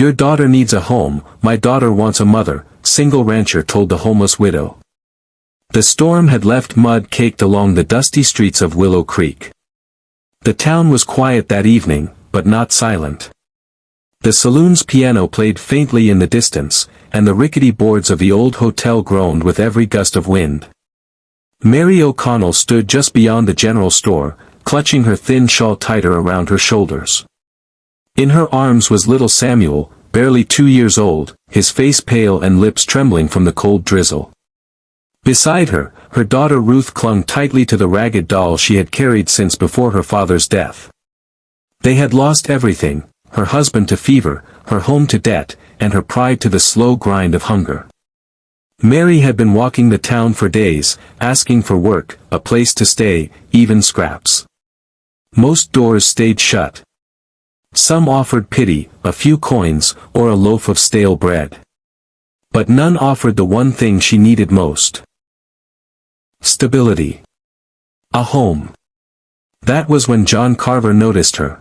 "Your daughter needs a home, my daughter wants a mother," single rancher told the homeless widow. The storm had left mud caked along the dusty streets of Willow Creek. The town was quiet that evening, but not silent. The saloon's piano played faintly in the distance, and the rickety boards of the old hotel groaned with every gust of wind. Mary O'Connell stood just beyond the general store, clutching her thin shawl tighter around her shoulders. In her arms was little Samuel, barely 2 years old, his face pale and lips trembling from the cold drizzle. Beside her, her daughter Ruth clung tightly to the ragged doll she had carried since before her father's death. They had lost everything, her husband to fever, her home to debt, and her pride to the slow grind of hunger. Mary had been walking the town for days, asking for work, a place to stay, even scraps. Most doors stayed shut. Some offered pity, a few coins, or a loaf of stale bread. But none offered the one thing she needed most. Stability. A home. That was when John Carver noticed her.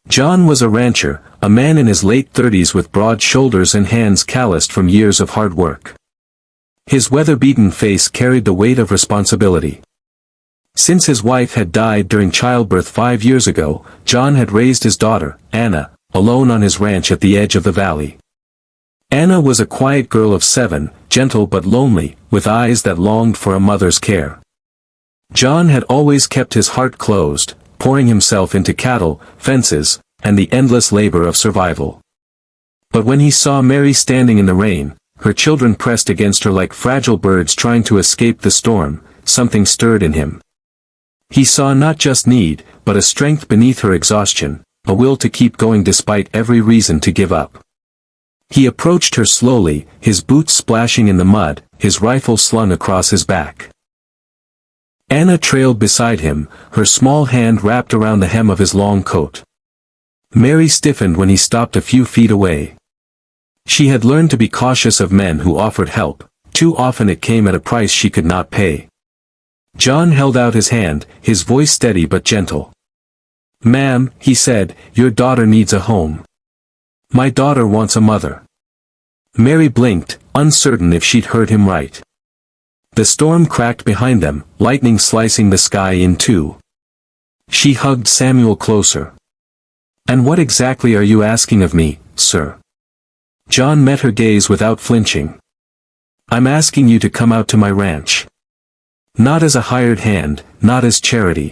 John was a rancher, a man in his late 30s with broad shoulders and hands calloused from years of hard work. His weather-beaten face carried the weight of responsibility. Since his wife had died during childbirth 5 years ago, John had raised his daughter, Anna, alone on his ranch at the edge of the valley. Anna was a quiet girl of 7, gentle but lonely, with eyes that longed for a mother's care. John had always kept his heart closed, pouring himself into cattle, fences, and the endless labor of survival. But when he saw Mary standing in the rain, her children pressed against her like fragile birds trying to escape the storm, something stirred in him. He saw not just need, but a strength beneath her exhaustion, a will to keep going despite every reason to give up. He approached her slowly, his boots splashing in the mud, his rifle slung across his back. Anna trailed beside him, her small hand wrapped around the hem of his long coat. Mary stiffened when he stopped a few feet away. She had learned to be cautious of men who offered help. Too often it came at a price she could not pay. John held out his hand, his voice steady but gentle. "Ma'am," he said, "your daughter needs a home. My daughter wants a mother." Mary blinked, uncertain if she'd heard him right. The storm cracked behind them, lightning slicing the sky in two. She hugged Samuel closer. "And what exactly are you asking of me, sir?" John met her gaze without flinching. "I'm asking you to come out to my ranch. Not as a hired hand, not as charity.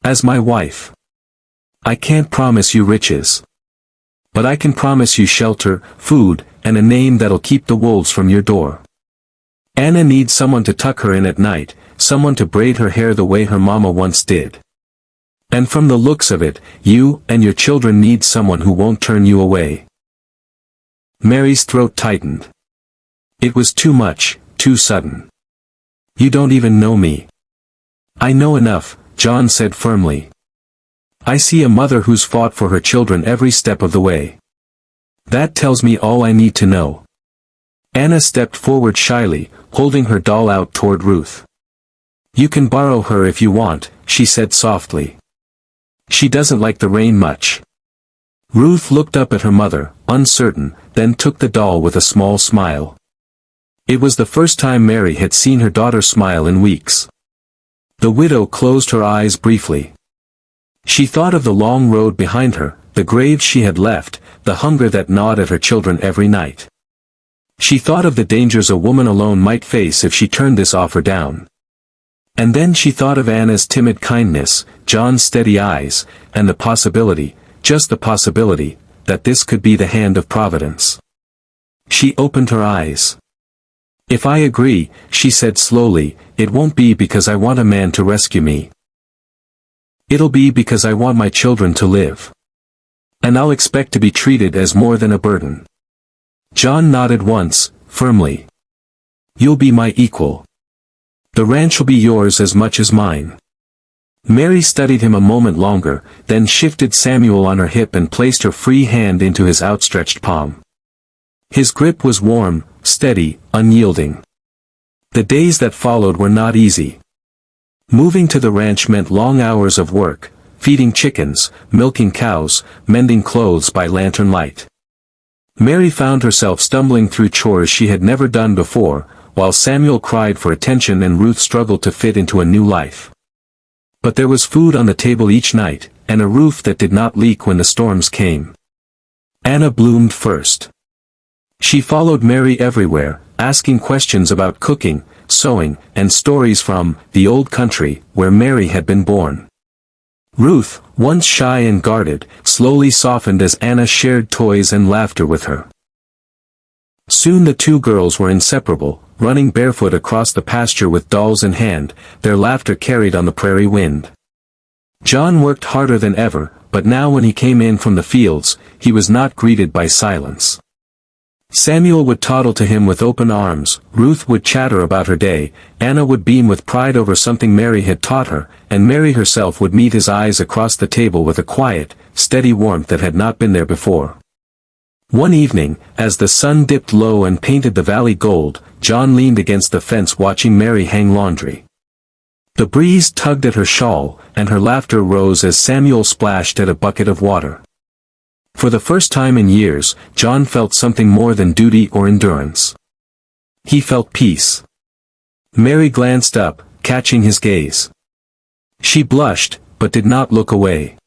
As my wife. I can't promise you riches. But I can promise you shelter, food, and a name that'll keep the wolves from your door. Anna needs someone to tuck her in at night, someone to braid her hair the way her mama once did. And from the looks of it, you and your children need someone who won't turn you away." Mary's throat tightened. It was too much, too sudden. "You don't even know me." "I know enough," John said firmly. "I see a mother who's fought for her children every step of the way. That tells me all I need to know." Anna stepped forward shyly, holding her doll out toward Ruth. "You can borrow her if you want," she said softly. "She doesn't like the rain much." Ruth looked up at her mother, uncertain, then took the doll with a small smile. It was the first time Mary had seen her daughter smile in weeks. The widow closed her eyes briefly. She thought of the long road behind her, the graves she had left, the hunger that gnawed at her children every night. She thought of the dangers a woman alone might face if she turned this offer down. And then she thought of Anna's timid kindness, John's steady eyes, and the possibility, just the possibility, that this could be the hand of Providence. She opened her eyes. "If I agree," she said slowly, "it won't be because I want a man to rescue me. It'll be because I want my children to live. And I'll expect to be treated as more than a burden." John nodded once, firmly. "You'll be my equal. The ranch will be yours as much as mine." Mary studied him a moment longer, then shifted Samuel on her hip and placed her free hand into his outstretched palm. His grip was warm, steady, unyielding. The days that followed were not easy. Moving to the ranch meant long hours of work, feeding chickens, milking cows, mending clothes by lantern light. Mary found herself stumbling through chores she had never done before, while Samuel cried for attention and Ruth struggled to fit into a new life. But there was food on the table each night, and a roof that did not leak when the storms came. Anna bloomed first. She followed Mary everywhere, asking questions about cooking, sewing, and stories from the old country where Mary had been born. Ruth, once shy and guarded, slowly softened as Anna shared toys and laughter with her. Soon the two girls were inseparable, running barefoot across the pasture with dolls in hand, their laughter carried on the prairie wind. John worked harder than ever, but now when he came in from the fields, he was not greeted by silence. Samuel would toddle to him with open arms, Ruth would chatter about her day, Anna would beam with pride over something Mary had taught her, and Mary herself would meet his eyes across the table with a quiet, steady warmth that had not been there before. One evening, as the sun dipped low and painted the valley gold, John leaned against the fence watching Mary hang laundry. The breeze tugged at her shawl, and her laughter rose as Samuel splashed at a bucket of water. For the first time in years, John felt something more than duty or endurance. He felt peace. Mary glanced up, catching his gaze. She blushed, but did not look away.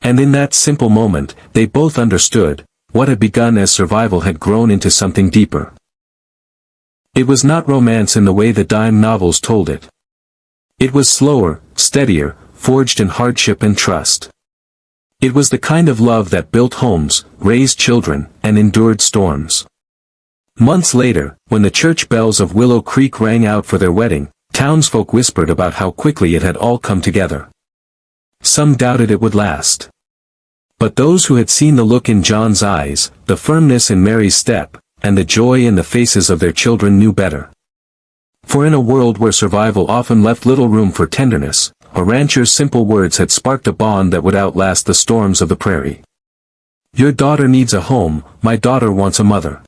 And in that simple moment, they both understood, what had begun as survival had grown into something deeper. It was not romance in the way the dime novels told it. It was slower, steadier, forged in hardship and trust. It was the kind of love that built homes, raised children, and endured storms. Months later, when the church bells of Willow Creek rang out for their wedding, townsfolk whispered about how quickly it had all come together. Some doubted it would last. But those who had seen the look in John's eyes, the firmness in Mary's step, and the joy in the faces of their children knew better. For in a world where survival often left little room for tenderness, a rancher's simple words had sparked a bond that would outlast the storms of the prairie. Your daughter needs a home, my daughter wants a mother.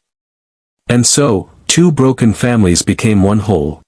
And so, two broken families became one whole.